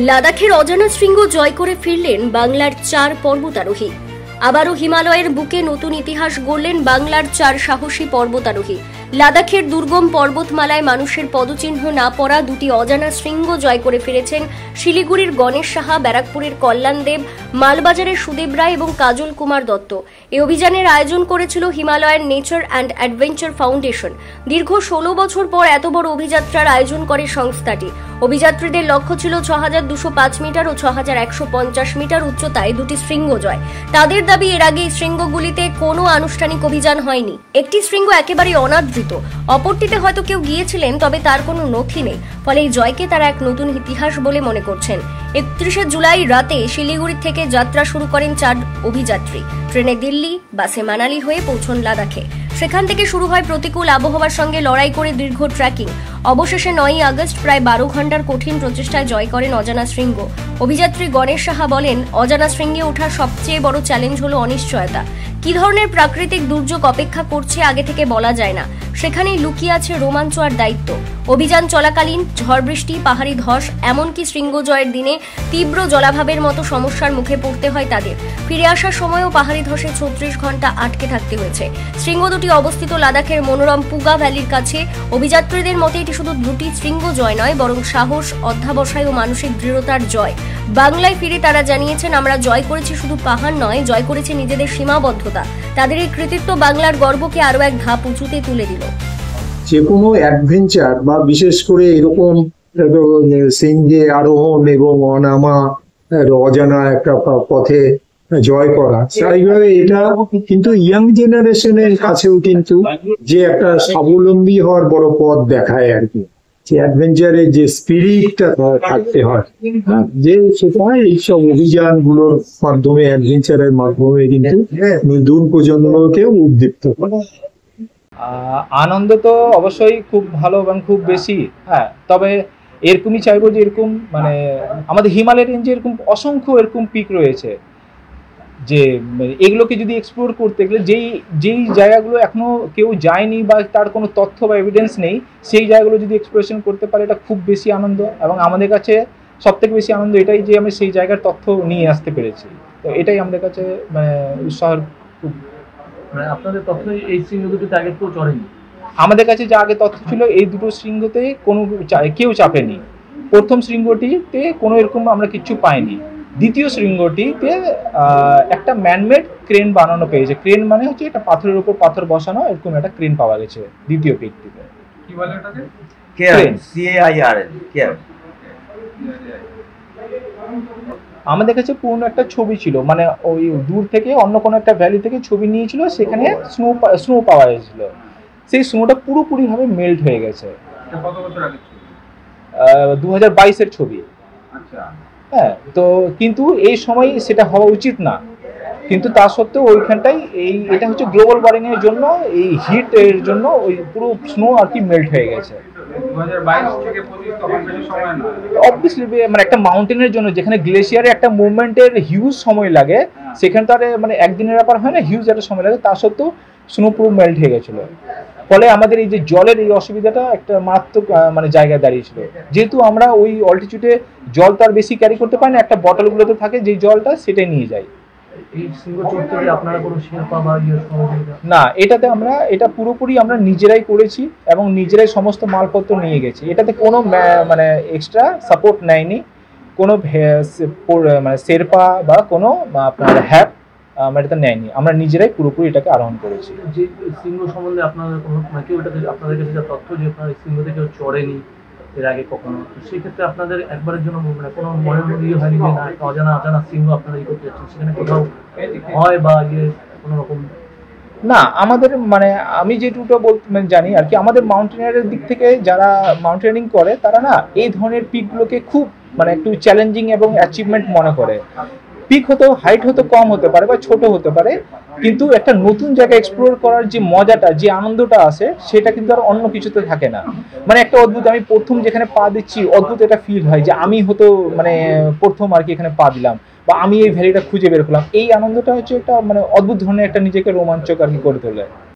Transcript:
লাদাখের অজানা শৃঙ্গ জয় করে ফিরলেন বাংলার 4 পর্বতারোহী। আবারও হিমালয়ের বুকে নতুন ইতিহাস গড়লেন বাংলার 4 সাহসী পর্বতারোহী। লাদাখের দুর্গম পর্বতমালায় মানুষের পদচিহ্ন না পড়া দুটি অজানা শৃঙ্গ জয় করে ফিরেছেন শিলিগুড়ির গণেশ সাহা, ব্যারাকপুরের কল্যাণ দেব, মালবাজারের সুদেব রায় এবং কাজল কুমার দত্ত। এই অভিযানের আয়োজন করেছিল Himalayan nature and adventure foundation. দীর্ঘ 16 বছর পর এত বড় অভিযাত্রার আয়োজন করে সংস্থাটি। অভিযাত্রীদের লক্ষ্য ছিল 6205 মিটার ও 6150 মিটার উচ্চতায় দুটি শৃঙ্গ জয়। তাদের দাবি, এর আগে এই শৃঙ্গগুলিতে কোনো আনুষ্ঠানিক অভিযান হয়নি। একটি শৃঙ্গ একেবারে অনাদৃত, অপরটিতে হয়তো কেউ গিয়েছিলেন, তবে তার কোনো নথি নেই। ফলে এই জয়কে তারা এক নতুন ইতিহাস বলে মনে করছেন। 31শে জুলাই রাতে শিলিগুড়ি থেকে যাত্রা শুরু করেন 4 অভিযাত্রী। ট্রেনে দিল্লি, বাসে মানালি হয়ে পৌঁছন লাদাখে। সেখান থেকে শুরু হয় প্রতিকূল আবহাওয়ার সঙ্গে লড়াই করে দীর্ঘ ট্রেকিং। অবশেষে 9ই আগস্ট প্রায় 12 ঘন্টার কঠিন প্রচেষ্টায় জয় করেন অজানা শৃঙ্গ। অভিযাত্রী গণেশ সাহা বলেন, অজানা শৃঙ্গে ওঠার সবচেয়ে বড় চ্যালেঞ্জ হলো অনিশ্চয়তা। কি ধরনের প্রাকৃতিক দুর্যোগ অপেক্ষা করছে আগে থেকে বলা যায় না। সেখানেই লুকিয়ে আছে রোমাঞ্চ আর দায়িত্ব। অভিযান চলাকালীন ঝড় বৃষ্টি, পাহাড়ি ধস, এমনকি শৃঙ্গ জয়ের দিনে তীব্র জলাভাবের মতো সমস্যার মুখে পড়তে হয় তাদের। ফিরে আসার সময়ও পাহাড়ি ধসে 36 ঘন্টা আটকে থাকতে হয়েছে। শৃঙ্গ দুটি অবস্থিত লাদাখের মনোরম পুগা ভ্যালির কাছে। অভিযাত্রীদের মতে এটি শুধু দুটি শৃঙ্গ জয় নয়, বরং সাহস, অধ্যাবসায় ও মানসিক দৃঢ়তার জয়। বাংলায় ফিরে তারা জানিয়েছেন, আমরা জয় করেছি শুধু পাহাড় নয়, জয় করেছি নিজেদের সীমাবদ্ধতা। তাদের এই কৃতিত্ব বাংলার গর্বকে আরো এক ধাপ উঁচুতে তুলে দিল। যে কোনো অ্যাডভেঞ্চার বা বিশেষ করে এরকম শৃঙ্গে আরোহণ এবং অনামা, অজানা একটা পথে জয় করা, সেইভাবে এটা কিন্তু ইয়াং জেনারেশনের কাছেও কিন্তু যে একটা স্বাবলম্বী হওয়ার বড় পথ দেখায় আর কি। যে অ্যাডভেঞ্চারের যে স্পিরিটটা থাকতে হয়, যে সেটা এইসব অভিযানগুলোর মাধ্যমে, অ্যাডভেঞ্চারের মাধ্যমে কিন্তু নতুন প্রজন্মকেও উদ্দীপ্ত করে। আনন্দ তো অবশ্যই খুব ভালো এবং খুব বেশি, হ্যাঁ। তবে এরকমই চাইবো যে এরকম মানে আমাদের হিমালয় রেঞ্জে এরকম অসংখ্য এরকম পিক রয়েছে, যে এগুলোকে যদি এক্সপ্লোর করতে গেলে যেই জায়গাগুলো এখনো কেউ যায়নি বা তার কোনো তথ্য বা এভিডেন্স নেই, সেই জায়গাগুলো যদি এক্সপ্লোরেশন করতে পারে, এটা খুব বেশি আনন্দ। এবং আমাদের কাছে সবথেকে বেশি আনন্দ এটাই যে আমি সেই জায়গার তথ্য নিয়ে আসতে পেরেছি। তো এটাই আমাদের কাছে মানে উৎসাহের। খুব মানে আপনাদের তথ্য এই শৃঙ্গ দুটোতে আগে কেউ চড়েনি? আমাদের কাছে যা আগে তথ্য ছিল, এই দুটো শৃঙ্গতে কোনো কেউ চাপেনি। প্রথম শৃঙ্গটিতে কোনো এরকম আমরা কিচ্ছু পাইনি। দ্বিতীয় শৃঙ্গটিতে একটা ম্যানমেড ক্রেন বানানো পেয়েছে। ক্রেন মানে হচ্ছে একটা পাথরের উপর পাথর বসানো, এরকম একটা ক্রেন পাওয়া গেছে দ্বিতীয় পিক থেকে। কি বলে এটাকে? Crane, CAIRN। আমাদের কাছে পুরনো একটা ছবি ছিল, মানে ওই দূর থেকে অন্য কোনো একটা ভ্যালি থেকে ছবি নিয়েছিল, সেখানে স্নো পাওয়া গেছিল। সেই স্নোটা পুরোপুরিভাবে মেল্ট হয়ে গেছে। কত বছর আগে? 2022-এর ছবি। আচ্ছা, হ্যাঁ। তো কিন্তু এই সময় সেটা হওয়া উচিত না, কিন্তু তা সত্ত্বেও ওইখানটাই এটা হচ্ছে গ্লোবাল ওয়ার্মিং এর জন্য, এই হিট এর জন্য ওই পুরো স্নো আর কি মেল্ট হয়ে গেছে। 2022 থেকে 25 তখন বেশি সময় না। অবভিয়াসলি মানে একটা মাউন্টেনের জন্য যেখানে গ্লেশিয়ারে একটা মুভমেন্টের হিউজ সময় লাগে, সেখানে তো আর মানে একদিনের ব্যাপার হয় না, হিউজ একটা সময় লাগে। তা সত্ত্বেও স্নো পুরো মেল্ট হয়ে গেছিল। ফলে আমাদের এই যে জলের এই অসুবিধাটা একটা মারাত্মক মানে জায়গায় দাঁড়িয়েছিল। যেহেতু আমরা ওই অল্টিটিউডে জল তো আর বেশি ক্যারি করতে পারি না, একটা বটলগুলোতে থাকে যে জলটা, সেটাই নিয়ে যাই। এই শৃঙ্গ চড়তে গিয়ে আপনারা কোনো শেরপা বা সহযোগিতা? না, এটাতে এটা পুরোপুরি আমরা নিজেরাই করেছি এবং নিজেরাই সমস্ত মালপত্র নিয়ে গেছি। এটাতে কোনো মানে এক্সট্রা সাপোর্ট নেয়নি, কোনো মানে শেরপা বা কোনো আপনার হ্যাপ এটাতে নেয়নি। আমরা নিজেরাই পুরোপুরি এটাকে আরোহণ করেছি। যে শৃঙ্গ সম্বন্ধে আপনাদের কোনো কেউ এটাতে আপনাদের কাছে যা তথ্য, যে আপনার এই শৃঙ্গতে কেউ চড়েনি এর আগে কখনো, সেক্ষেত্রে আপনাদের একবারের জন্য মানে কোনো মনের ইয়ে হয়নি যে না, অজানা শৃঙ্গ আপনারা করতে যাচ্ছেন, সেখানে কোথাও হয় বা কোনো রকম? না, আমাদের মানে আমি যেটুকু বলতে জানি আর কি, আমাদের মাউন্টেনিয়ারের দিক থেকে যারা মাউন্টেনিং করে, তারা না এই ধরনের পিকগুলোকে খুব মানে একটু চ্যালেঞ্জিং এবং অ্যাচিভমেন্ট মনে করে। পিক হতো, হাইট হতো কম হতে পারে বা ছোট হতে পারে, কিন্তু একটা নতুন জায়গা এক্সপ্লোর করার যে মজাটা, যে আনন্দটা আসে, সেটা কিন্তু আর অন্য কিছুতে থাকে না। মানে একটা অদ্ভুত, আমি প্রথম যেখানে পা দিচ্ছি, অদ্ভুত একটা ফিল হয় যে আমি হতো মানে প্রথম আর কি এখানে পা দিলাম, বা আমি এই ভ্যালিটা খুঁজে বের করলাম। এই আনন্দটা হচ্ছে একটা মানে অদ্ভুত ধরনের একটা নিজেকে রোমাঞ্চক আর কি করে তোলে।